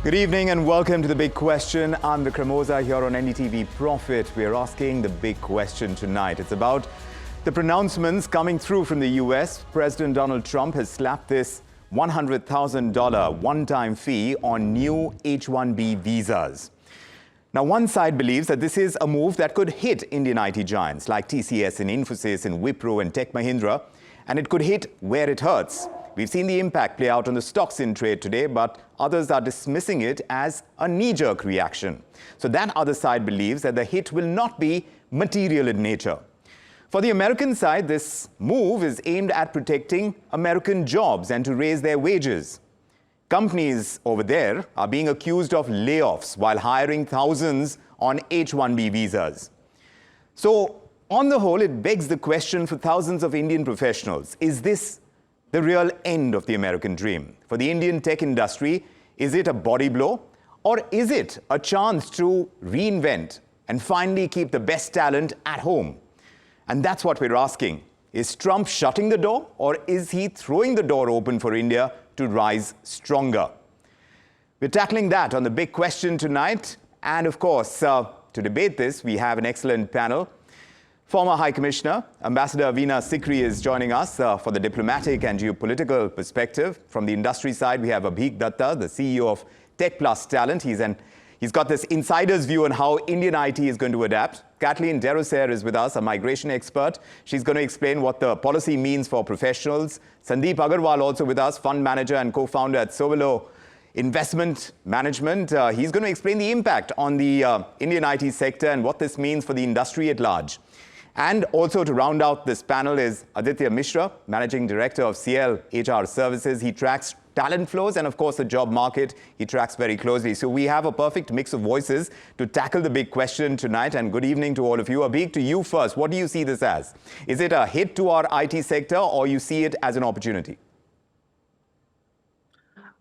Good evening and welcome to The Big Question. I'm the Cremosa here on NDTV Profit. We're asking the big question tonight. It's about the pronouncements coming through from the US. President Donald Trump has slapped this $100,000 one-time fee on new H-1B visas. Now, one side believes that this is a move that could hit Indian IT giants like TCS and Infosys and Wipro and Tech Mahindra, and it could hit where it hurts. We've seen the impact play out on the stocks in trade today, but others are dismissing it as a knee-jerk reaction. So that other side believes that the hit will not be material in nature. For the American side, this move is aimed at protecting American jobs and to raise their wages. Companies over there are being accused of layoffs while hiring thousands on H-1B visas. So, on the whole, it begs the question for thousands of Indian professionals, is this the real end of the American dream? For the Indian tech industry, is it a body blow? Or is it a chance to reinvent and finally keep the best talent at home? And that's what we're asking. Is Trump shutting the door, or is he throwing the door open for India to rise stronger? We're tackling that on The Big Question tonight. And of course, to debate this, we have an excellent panel. Former High Commissioner, Ambassador Veena Sikri is joining us for the diplomatic and geopolitical perspective. From the industry side, we have Abheek Dutta, the CEO of TechPlus Talent. He's got this insider's view on how Indian IT is going to adapt. Kathleen Derosaire is with us, a migration expert. She's going to explain what the policy means for professionals. Sandip Agarwal also with us, fund manager and co-founder at Sowilo Investment Management. He's going to explain the impact on the Indian IT sector and what this means for the industry at large. And also to round out this panel is Aditya Mishra, Managing Director of CIEL HR Services. He tracks talent flows and, of course, the job market. He tracks very closely. So we have a perfect mix of voices to tackle the big question tonight. And good evening to all of you. Abheek, to you first. What do you see this as? Is it a hit to our IT sector, or you see it as an opportunity?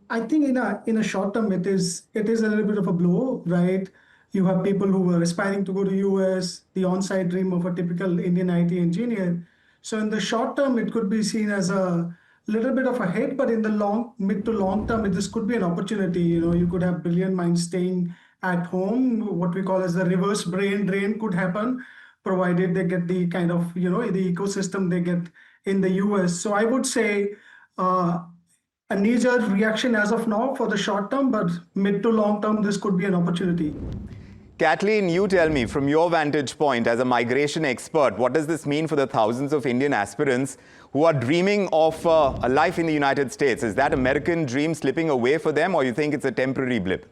I think in a short term, it is a little bit of a blow, right? You have people who were aspiring to go to US, the on-site dream of a typical Indian IT engineer. So in the short term, it could be seen as a little bit of a hit, but in the mid to long term, this could be an opportunity. You could have brilliant minds staying at home. What we call as the reverse brain drain could happen, provided they get the kind of, the ecosystem they get in the US. So I would say a knee-jerk reaction as of now for the short term, but mid to long term, this could be an opportunity. Kathleen, you tell me, from your vantage point as a migration expert, what does this mean for the thousands of Indian aspirants who are dreaming of a life in the United States? Is that American dream slipping away for them, or you think it's a temporary blip?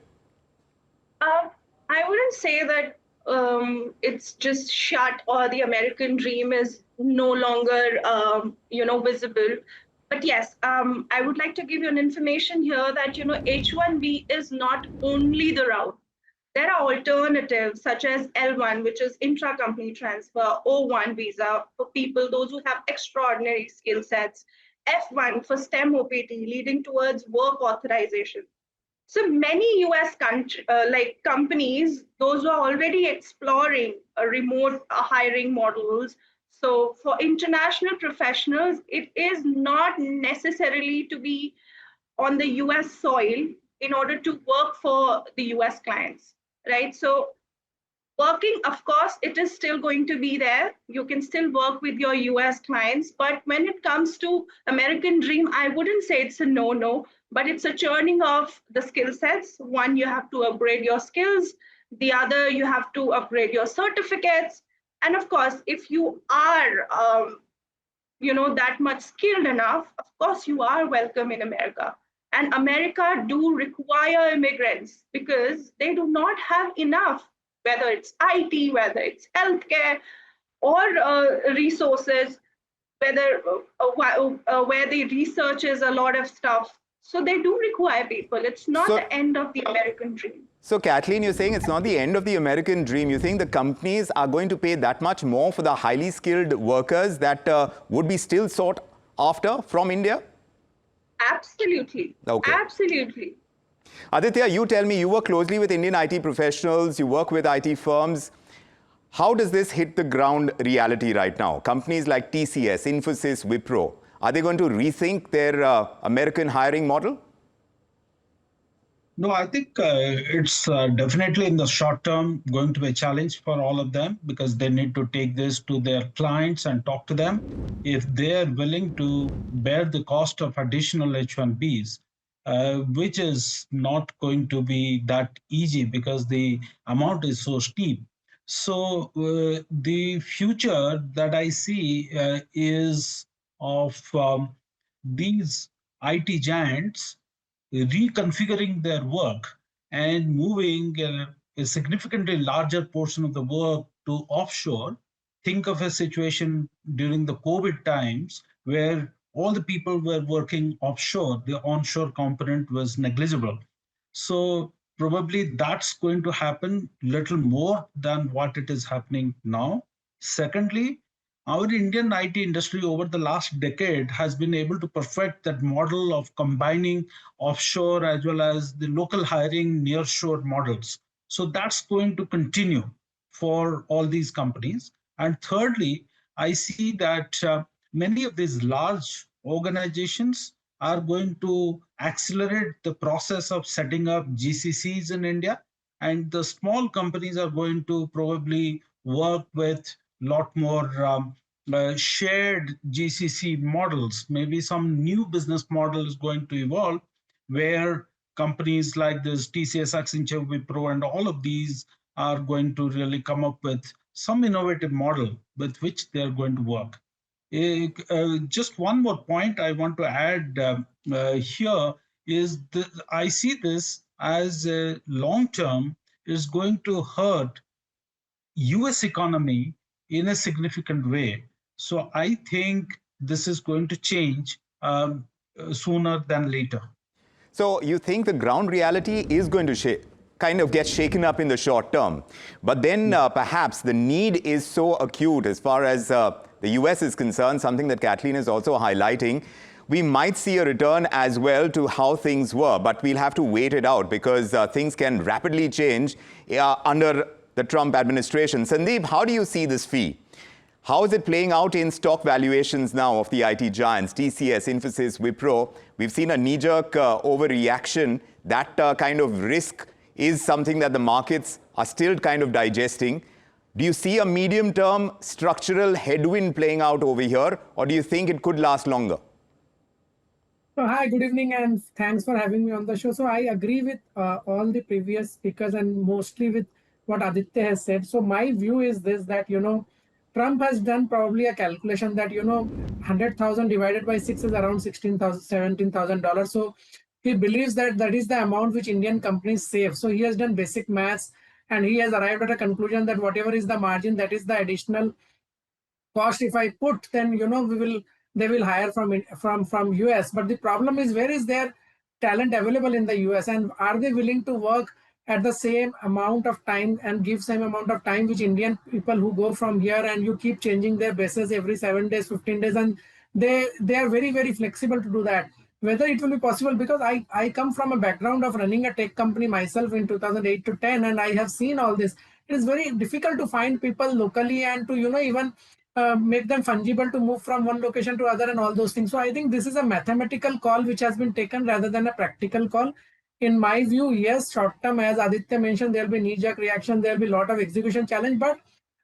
I wouldn't say that it's just shut or the American dream is no longer, visible. But yes, I would like to give you an information here that, H-1B is not only the route. There are alternatives such as L1, which is intra-company transfer, O1 visa for people, those who have extraordinary skill sets, F1 for STEM OPT, leading towards work authorization. So many US companies, those who are already exploring remote hiring models. So for international professionals, it is not necessarily to be on the US soil in order to work for the US clients. Right, so working, of course, it is still going to be there. You can still work with your US clients, but when it comes to American dream, I wouldn't say it's a no-no, but it's a churning of the skill sets. One, you have to upgrade your skills. The other, you have to upgrade your certificates. And of course, if you are, that much skilled enough, of course, you are welcome in America. And America do require immigrants because they do not have enough, whether it's IT, whether it's healthcare, or resources, whether where they researches a lot of stuff. So they do require people. It's not the end of the American dream. So Kathleen, you're saying it's not the end of the American dream. You think the companies are going to pay that much more for the highly skilled workers that would be still sought after from India? Absolutely. Okay. Absolutely. Aditya, you tell me, you work closely with Indian IT professionals, you work with IT firms. How does this hit the ground reality right now? Companies like TCS, Infosys, Wipro, are they going to rethink their American hiring model? No, I think it's definitely in the short term going to be a challenge for all of them because they need to take this to their clients and talk to them. If they are willing to bear the cost of additional H-1Bs, which is not going to be that easy because the amount is so steep. So the future that I see is of these IT giants reconfiguring their work and moving a significantly larger portion of the work to offshore. Think of a situation during the COVID times where all the people were working offshore, the onshore component was negligible. So probably that's going to happen little more than what it is happening now. Secondly, our Indian IT industry over the last decade has been able to perfect that model of combining offshore as well as the local hiring nearshore models. So that's going to continue for all these companies. And thirdly, I see that many of these large organizations are going to accelerate the process of setting up GCCs in India. And the small companies are going to probably work with a lot more shared GCC models. Maybe some new business model is going to evolve where companies like this TCS, Accenture, Wipro, and all of these are going to really come up with some innovative model with which they're going to work. Just one more point I want to add here is that I see this as a long term is going to hurt US economy in a significant way. So I think this is going to change sooner than later. So you think the ground reality is going to kind of get shaken up in the short term. But then perhaps the need is so acute as far as the US is concerned, something that Kathleen is also highlighting. We might see a return as well to how things were, but we'll have to wait it out because things can rapidly change under the Trump administration. Sandip, how do you see this fee? How is it playing out in stock valuations now of the IT giants, TCS, Infosys, Wipro? We've seen a knee-jerk overreaction. That kind of risk is something that the markets are still kind of digesting. Do you see a medium-term structural headwind playing out over here, or do you think it could last longer? So, hi, good evening, and thanks for having me on the show. So I agree with all the previous speakers and mostly with what Aditya has said. So my view is this, that, Trump has done probably a calculation that, 100,000 divided by 6 is around $16,000, $17,000. So he believes that that is the amount which Indian companies save. So he has done basic maths and he has arrived at a conclusion that whatever is the margin, that is the additional cost. If I put, then, they will hire from US. But the problem is, where is their talent available in the US, and are they willing to work at the same amount of time and give same amount of time which Indian people who go from here, and you keep changing their bases every 7 days, 15 days, and they are very, very flexible to do that. Whether it will be possible, because I come from a background of running a tech company myself in 2008 to 10, and I have seen all this. It is very difficult to find people locally and to, even make them fungible to move from one location to other and all those things. So I think this is a mathematical call which has been taken rather than a practical call. In my view, yes, short term, as Aditya mentioned, there will be knee-jerk reaction, there will be a lot of execution challenge, but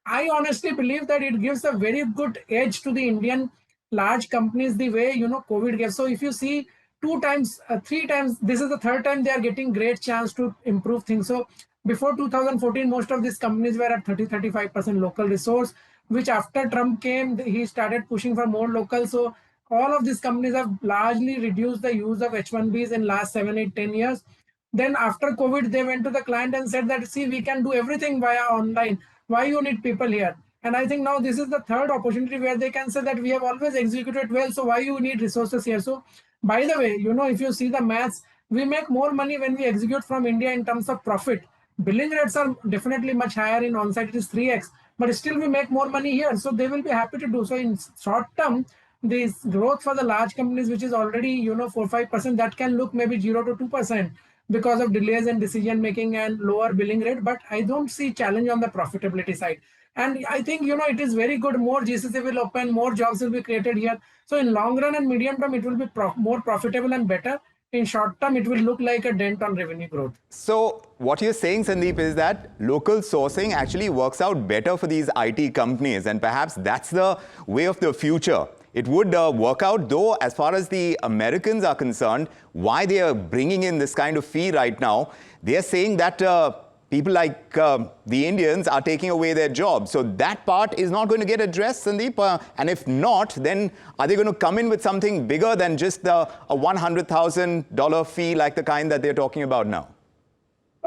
I honestly believe that it gives a very good edge to the Indian large companies the way, COVID gave. So if you see 2 times, 3 times, this is the third time they are getting great chance to improve things. So before 2014, most of these companies were at 30-35% local resource, which after Trump came, he started pushing for more local. So all of these companies have largely reduced the use of H-1Bs in last 7, 8, 10 years. Then after COVID, they went to the client and said that, see, we can do everything via online. Why you need people here? And I think now this is the third opportunity where they can say that we have always executed well, so why you need resources here? So by the way, if you see the maths, we make more money when we execute from India in terms of profit. Billing rates are definitely much higher. In on-site, it is 3x, but still we make more money here. So they will be happy to do. So in short term, this growth for the large companies, which is already, 4-5%, that can look maybe 0 to 2% because of delays in decision making and lower billing rate. But I don't see challenge on the profitability side. And I think, it is very good. More GCC will open, more jobs will be created here. So in long run and medium term, it will be more profitable and better. in short term, it will look like a dent on revenue growth. So what you're saying, Sandip, is that local sourcing actually works out better for these IT companies, and perhaps that's the way of the future. It would work out, though, as far as the Americans are concerned, why they are bringing in this kind of fee right now. They are saying that people like the Indians are taking away their jobs. So that part is not going to get addressed, Sandip. And if not, then are they going to come in with something bigger than just a $100,000 fee like the kind that they're talking about now?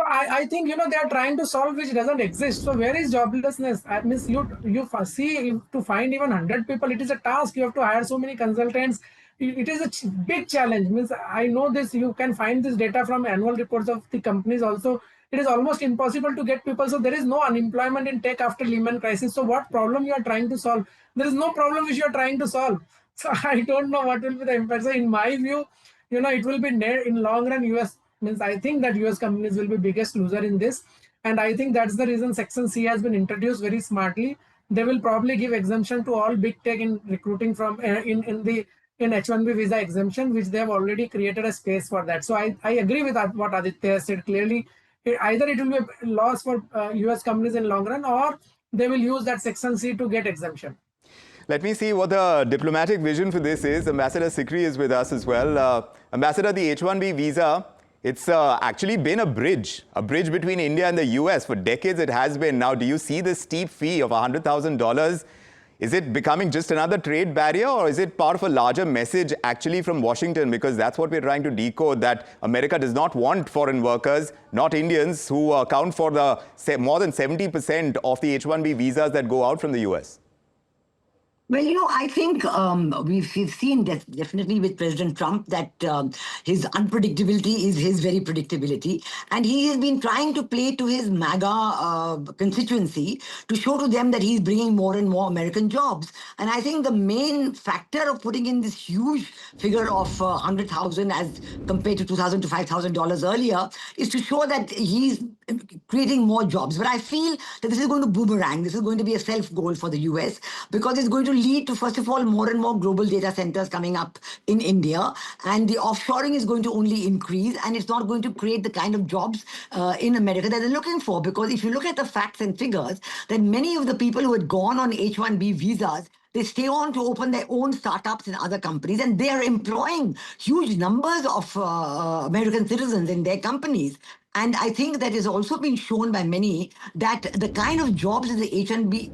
I think, they are trying to solve which doesn't exist. So where is joblessness? I mean, you see, to find even 100 people, it is a task. You have to hire so many consultants. It is a big challenge. Means I know this. You can find this data from annual reports of the companies also. It is almost impossible to get people. So there is no unemployment in tech after Lehman crisis. So what problem you are trying to solve? There is no problem which you are trying to solve. So I don't know what will be the impact. So in my view, it will be in long run US. Means I think that US companies will be biggest loser in this, and I think that's the reason Section C has been introduced very smartly. They will probably give exemption to all big tech in recruiting from in H-1B visa exemption, which they have already created a space for that. So I agree with what Aditya has said clearly. Either it will be a loss for US companies in long run, or they will use that Section C to get exemption. Let me see what the diplomatic vision for this is. Ambassador Sikri is with us as well. Ambassador, the H-1B visa, it's actually been a bridge between India and the US. For decades it has been. Now, do you see this steep fee of $100,000? Is it becoming just another trade barrier, or is it part of a larger message actually from Washington? Because that's what we're trying to decode, that America does not want foreign workers, not Indians, who account for the more than 70% of the H-1B visas that go out from the US. Well, I think we've seen definitely with President Trump that his unpredictability is his very predictability. And he has been trying to play to his MAGA constituency to show to them that he's bringing more and more American jobs. And I think the main factor of putting in this huge figure of $100,000 as compared to $2,000 to $5,000 earlier is to show that he's creating more jobs. But I feel that this is going to boomerang. This is going to be a self-goal for the US, because it's going to lead to, first of all, more and more global data centers coming up in India, and the offshoring is going to only increase, and it's not going to create the kind of jobs in America that they're looking for. Because if you look at the facts and figures, then many of the people who had gone on H-1B visas, they stay on to open their own startups in other companies, and they are employing huge numbers of American citizens in their companies. And I think that has also been shown by many that the kind of jobs that the H-1B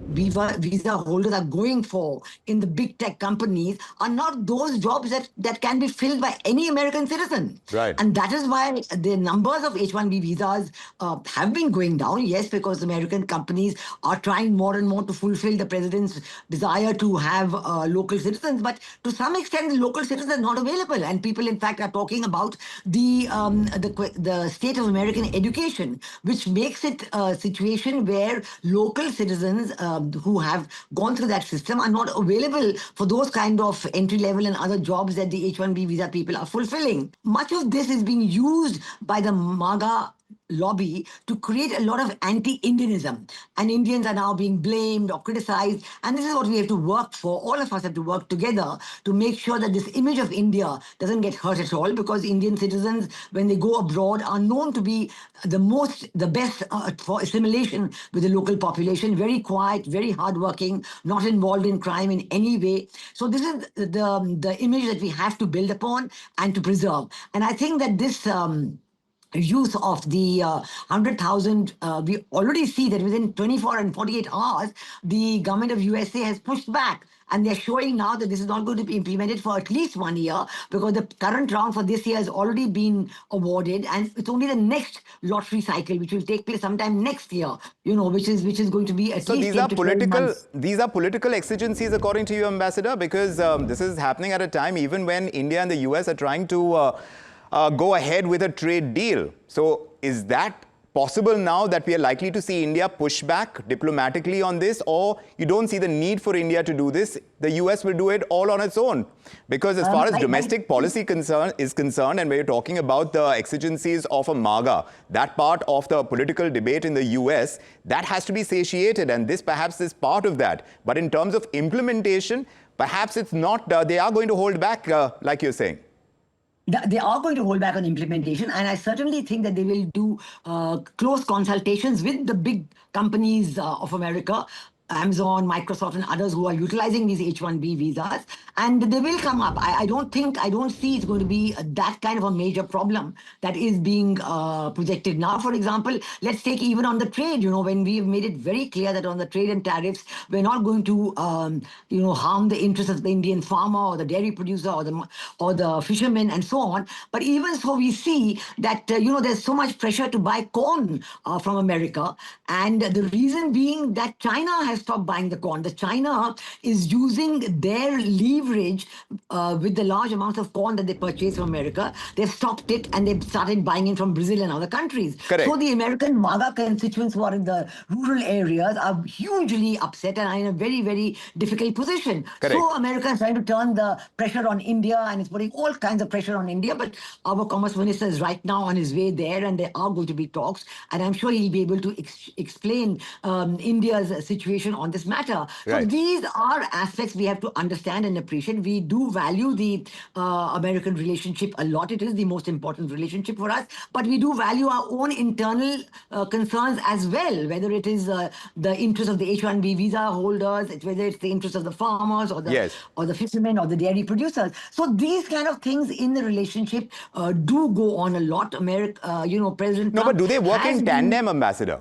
visa holders are going for in the big tech companies are not those jobs that can be filled by any American citizen. Right. And that is why the numbers of H-1B visas have been going down. Yes, because American companies are trying more and more to fulfill the president's desire to have local citizens. But to some extent, the local citizens are not available. And people, in fact, are talking about the state of American education, which makes it a situation where local citizens who have gone through that system are not available for those kind of entry-level and other jobs that the H-1B visa people are fulfilling. Much of this is being used by the MAGA lobby to create a lot of anti-Indianism, and Indians are now being blamed or criticized, and this is what we have to work for. All of us have to work together to make sure that this image of India doesn't get hurt at all, because Indian citizens, when they go abroad, are known to be the best for assimilation with the local population, very quiet, very hardworking, not involved in crime in any way. So this is the image that we have to build upon and to preserve. And I think that this use of the 100,000, we already see that within 24 and 48 hours, the government of USA has pushed back. And they're showing now that this is not going to be implemented for at least 1 year, because the current round for this year has already been awarded. And it's only the next lottery cycle, which will take place sometime next year, which is going to be at least 10 to 12 months. These are political exigencies, according to you, Ambassador, because this is happening at a time even when India and the US are trying to go ahead with a trade deal. So is that possible now that we are likely to see India push back diplomatically on this, or you don't see the need for India to do this? The US will do it all on its own? Because as far as domestic policy is concerned, and we're talking about the exigencies of a MAGA, that part of the political debate in the US, that has to be satiated, and this perhaps is part of that. But in terms of implementation, perhaps it's not, they are going to hold back, like you're saying. They are going to hold back on implementation, and I certainly think that they will do close consultations with the big companies of America, Amazon, Microsoft, and others who are utilizing these H-1B visas, and they will come up. I don't see it's going to be that kind of a major problem that is being projected now. For example, let's take even on the trade, when we have made it very clear that on the trade and tariffs, we're not going to, harm the interests of the Indian farmer or the dairy producer or the fisherman and so on. But even so, we see that, there's so much pressure to buy corn from America. And the reason being that China has stopped buying the corn. The China is using their leverage with the large amounts of corn that they purchase from America. They've stopped it and they've started buying it from Brazil and other countries. Correct. So the American MAGA constituents who are in the rural areas are hugely upset and are in a very, very difficult position. Correct. So America is trying to turn the pressure on India and it's putting all kinds of pressure on India. But our Commerce Minister is right now on his way there and there are going to be talks. And I'm sure he'll be able to explain India's situation on this matter. Right. So these are aspects we have to understand and appreciate. We do value the American relationship a lot. It is the most important relationship for us. But we do value our own internal concerns as well, whether it is the interest of the H-1B visa holders, whether it's the interest of the farmers or the fishermen or the dairy producers. So these kind of things in the relationship do go on a lot. President Trump but do they work in tandem, Ambassador?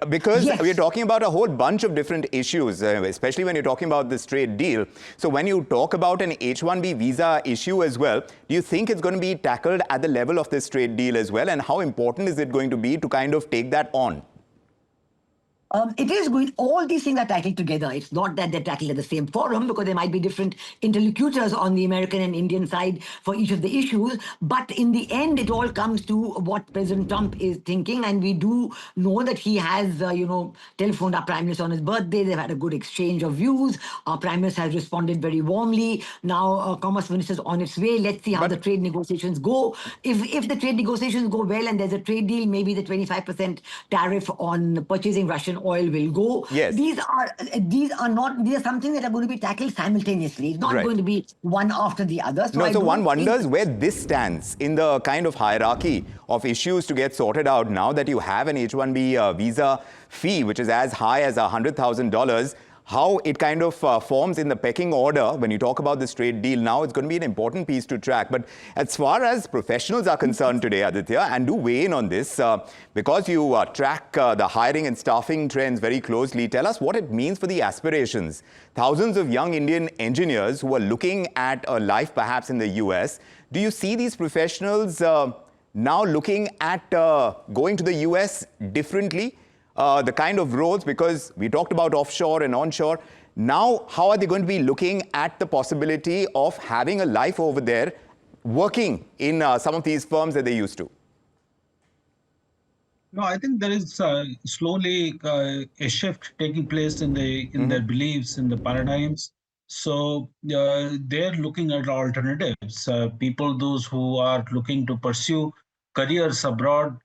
Because we're talking about a whole bunch of different issues, especially when you're talking about this trade deal. So when you talk about an H-1B visa issue as well, do you think it's going to be tackled at the level of this trade deal as well? And how important is it going to be to kind of take that on? It is going, all these things are tackled together. It's not that they're tackled at the same forum because there might be different interlocutors on the American and Indian side for each of the issues. But in the end, it all comes to what President Trump is thinking. And we do know that he has, telephoned our Prime Minister on his birthday. They've had a good exchange of views. Our Prime Minister has responded very warmly. Now, Commerce Minister is on its way. Let's see how the trade negotiations go. If the trade negotiations go well and there's a trade deal, maybe the 25% tariff on purchasing Russian oil will go. Yes. These are something that are going to be tackled simultaneously. It's not going to be one after the other. So one wonders where this stands in the kind of hierarchy of issues to get sorted out now that you have an H-1B visa fee, which is as high as $100,000. How it kind of forms in the pecking order when you talk about this trade deal now, it's going to be an important piece to track. But as far as professionals are concerned today, Aditya, and do weigh in on this, because you track the hiring and staffing trends very closely, tell us what it means for the aspirations. Thousands of young Indian engineers who are looking at a life perhaps in the US. Do you see these professionals now looking at going to the US differently? The kind of roles, because we talked about offshore and onshore. Now, how are they going to be looking at the possibility of having a life over there, working in some of these firms that they used to? No, I think there is slowly a shift taking place in their beliefs, in the paradigms. So they're looking at alternatives. Those who are looking to pursue careers abroad,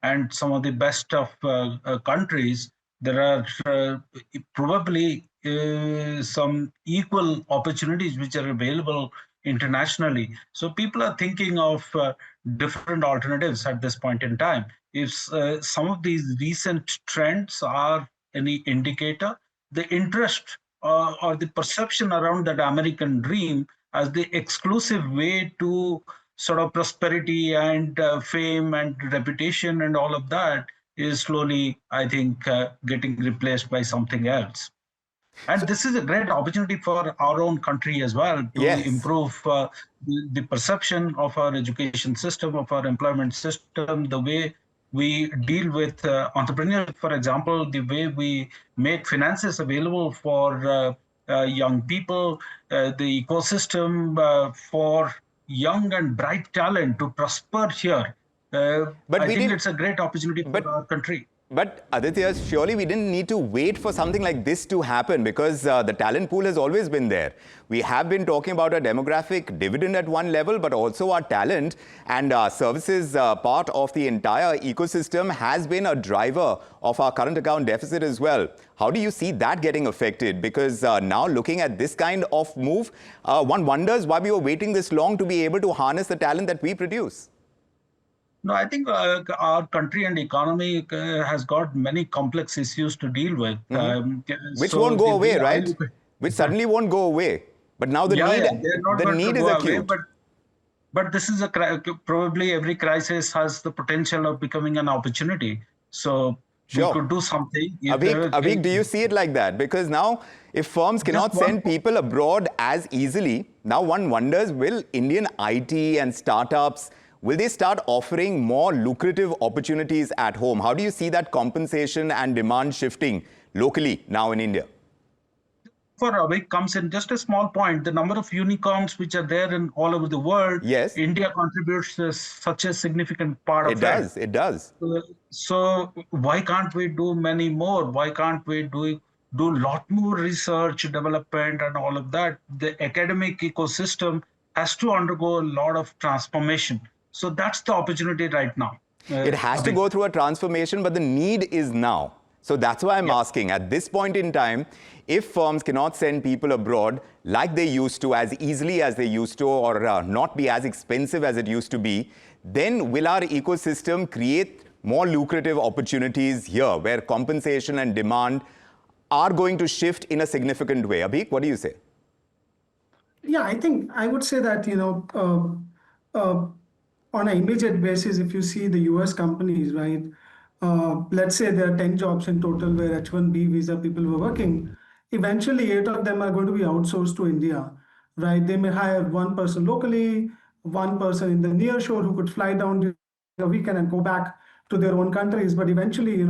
and some of the best of countries, there are probably some equal opportunities which are available internationally. So people are thinking of different alternatives at this point in time. If some of these recent trends are any indicator, the interest or the perception around that American dream as the exclusive way to sort of prosperity and fame and reputation and all of that is slowly, I think, getting replaced by something else. And this is a great opportunity for our own country as well to improve the perception of our education system, of our employment system, the way we deal with entrepreneurs, for example, the way we make finances available for young people, the ecosystem for young and bright talent to prosper here. But I think it's a great opportunity for our country. But Aditya, surely we didn't need to wait for something like this to happen because the talent pool has always been there. We have been talking about a demographic dividend at one level, but also our talent and services part of the entire ecosystem has been a driver of our current account deficit as well. How do you see that getting affected? Because now looking at this kind of move, one wonders why we were waiting this long to be able to harness the talent that we produce. No, I think our country and economy has got many complex issues to deal with. Which won't go away, right? Which suddenly won't go away. But now the need is acute. But this is probably every crisis has the potential of becoming an opportunity. So we could do something. Abheek, do you see it like that? Because now if firms cannot send people abroad as easily, now one wonders, will Indian IT and startups, will they start offering more lucrative opportunities at home? How do you see that compensation and demand shifting locally now in India? For Abheek comes in just a small point. The number of unicorns which are there in all over the world, yes, India contributes such a significant part of it. It does. So why can't we do many more? Why can't we do a lot more research, development, and all of that? The academic ecosystem has to undergo a lot of transformation. So that's the opportunity right now. It has to go through a transformation, but the need is now. So that's why I'm asking, at this point in time, if firms cannot send people abroad like they used to, as easily as they used to, or not be as expensive as it used to be, then will our ecosystem create more lucrative opportunities here, where compensation and demand are going to shift in a significant way? Abheek, what do you say? Yeah, I think I would say that, on an immediate basis, if you see the US companies, right, let's say there are 10 jobs in total where H-1B visa people were working, eventually 8 of them are going to be outsourced to India, right? They may hire one person locally, one person in the near shore who could fly down during the weekend and go back to their own countries. But eventually,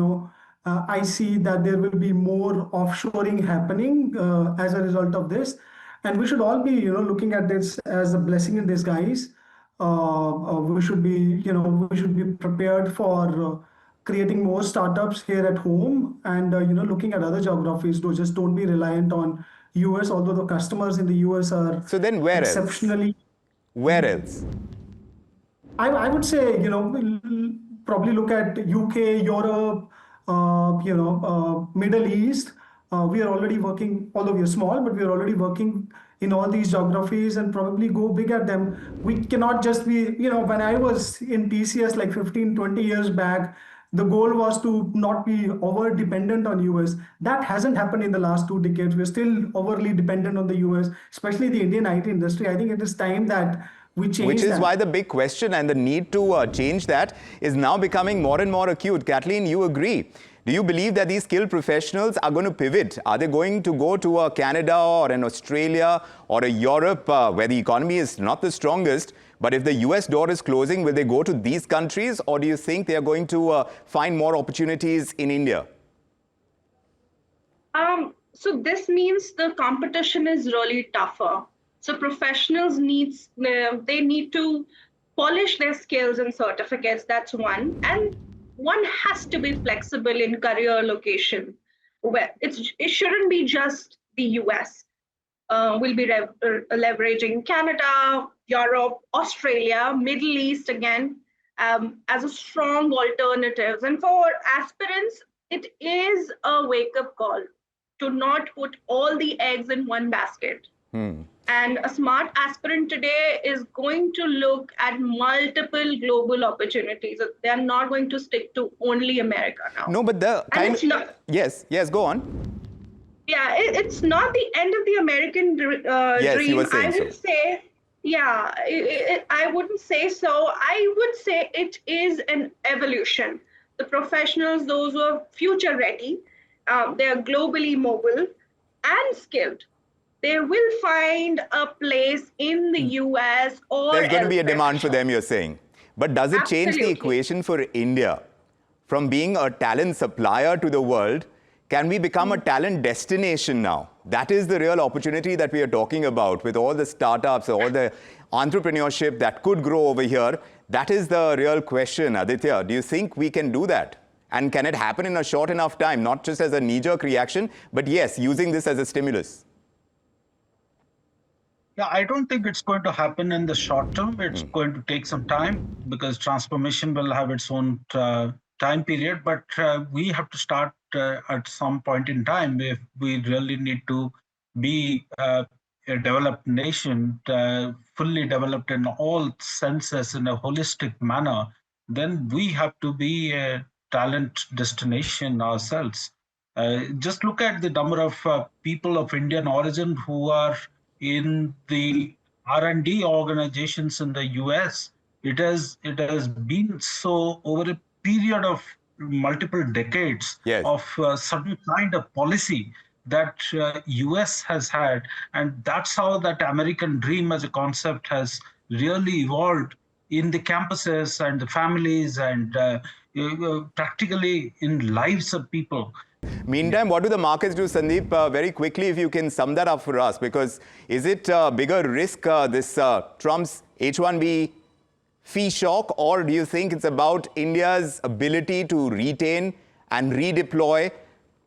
I see that there will be more offshoring happening as a result of this. And we should all be, looking at this as a blessing in disguise. We should be prepared for creating more startups here at home and, looking at other geographies. Just don't be reliant on US, although the customers in the US are so then where exceptionally. Else? Where else? I would say, probably look at UK, Europe, Middle East. We are already working, although we are small, but we are already working in all these geographies and probably go big at them. We cannot just be, when I was in TCS like 15, 20 years back, the goal was to not be over dependent on US. That hasn't happened in the last 2 decades. We're still overly dependent on the US, especially the Indian IT industry. I think it is time that we change Which is that. why the big question and the need to change that is now becoming more and more acute. Kathleen, you agree? Do you believe that these skilled professionals are going to pivot? Are they going to go to a Canada or an Australia or a Europe where the economy is not the strongest? But if the US door is closing, will they go to these countries? Or do you think they are going to find more opportunities in India? So this means the competition is really tougher. So professionals need to polish their skills and certificates. That's one. And one has to be flexible in career location. Where it shouldn't be just the US. We'll be leveraging Canada, Europe, Australia, Middle East again as a strong alternatives. And for aspirants, it is a wake-up call to not put all the eggs in one basket. And a smart aspirant today is going to look at multiple global opportunities. They're not going to stick to only America now. No, but yes, go on. Yeah, it's not the end of the American dream. Yes, you were saying I would say, yeah, I wouldn't say so. I would say it is an evolution. The professionals, those who are future ready, they are globally mobile and skilled. They will find a place in the US or there's going to be a elsewhere. demand for them, you're saying. But does it change the equation for India? From being a talent supplier to the world, can we become a talent destination now? That is the real opportunity that we are talking about with all the startups, all the entrepreneurship that could grow over here. That is the real question, Aditya. Do you think we can do that? And can it happen in a short enough time, not just as a knee-jerk reaction, but yes, using this as a stimulus? Yeah, I don't think it's going to happen in the short term. It's going to take some time because transformation will have its own time period. But we have to start at some point in time if we really need to be a developed nation, fully developed in all senses in a holistic manner. Then we have to be a talent destination ourselves. Just look at the number of people of Indian origin who are in the R&D organizations in the US. It has been so over a period of multiple decades of certain kind of policy that US has had, and that's how that American dream as a concept has really evolved in the campuses and the families and practically in lives of people. Meantime, what do the markets do, Sandip? Very quickly, if you can sum that up for us, because is it a bigger risk, this Trump's H-1B fee shock, or do you think it's about India's ability to retain and redeploy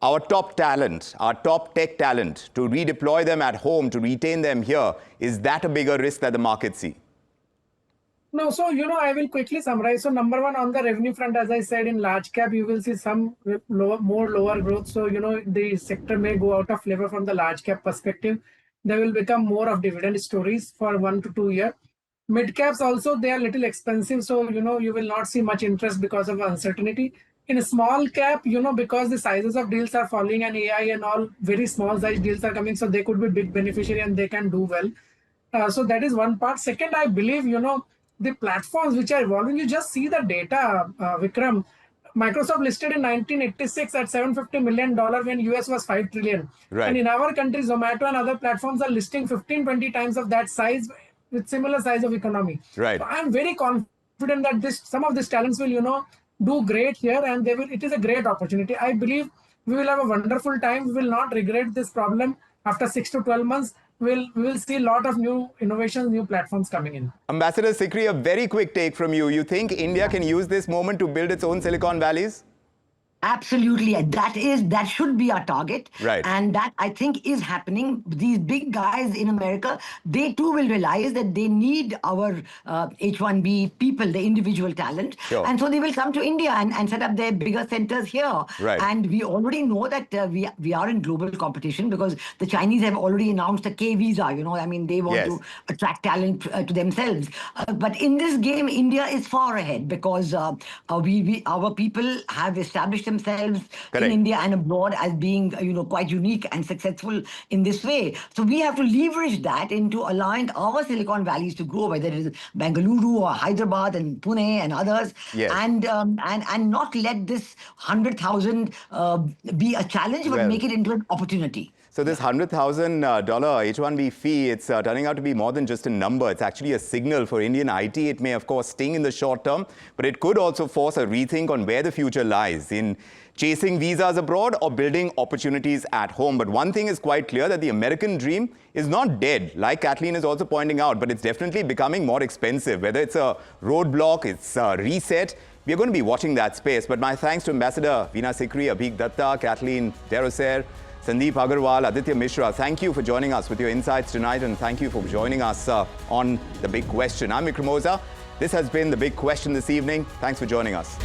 our top talent, our top tech talent, to redeploy them at home, to retain them here? Is that a bigger risk that the markets see? No, so, I will quickly summarize. So, number one, on the revenue front, as I said, in large cap, you will see some more lower growth. So, the sector may go out of flavor from the large cap perspective. They will become more of dividend stories for 1 to 2 years. Mid caps also, they are a little expensive. So, you will not see much interest because of uncertainty. In a small cap, because the sizes of deals are falling and AI and all very small size deals are coming, so they could be big beneficiary and they can do well. So that is one part. Second, I believe, the platforms which are evolving, you just see the data, Vikram. Microsoft listed in 1986 at $750 million when US was $5 trillion. Right. And in our country, Zomato and other platforms are listing 15, 20 times of that size with similar size of economy. Right. So I'm very confident that some of these talents will, do great here, and it is a great opportunity. I believe we will have a wonderful time. We will not regret this problem. After 6 to 12 months, we will see a lot of new innovations, new platforms coming in. Ambassador Sikri, a very quick take from you. You think India can use this moment to build its own Silicon Valleys? Absolutely. That should be our target. Right. And that, I think, is happening. These big guys in America, they too will realize that they need our H-1B people, the individual talent. Sure. And so they will come to India and set up their bigger centers here. Right. And we already know that we are in global competition because the Chinese have already announced a K visa. They want to attract talent to themselves. But in this game, India is far ahead because our people have established themselves in India and abroad as being, quite unique and successful in this way. So we have to leverage that into allowing our Silicon Valleys to grow, whether it is Bengaluru or Hyderabad and Pune and others, and not let this 100,000 be a challenge, but make it into an opportunity. So this $100,000 H-1B fee, it's turning out to be more than just a number. It's actually a signal for Indian IT. It may, of course, sting in the short term, but it could also force a rethink on where the future lies in chasing visas abroad or building opportunities at home. But one thing is quite clear, that the American dream is not dead, like Kathleen is also pointing out, but it's definitely becoming more expensive. Whether it's a roadblock, it's a reset, we're going to be watching that space. But my thanks to Ambassador Veena Sikri, Abheek Dutta, Kathleen Derosaire, Sandip Agarwal, Aditya Mishra. Thank you for joining us with your insights tonight, and thank you for joining us on The Big Question. I'm Mishra. This has been The Big Question this evening. Thanks for joining us.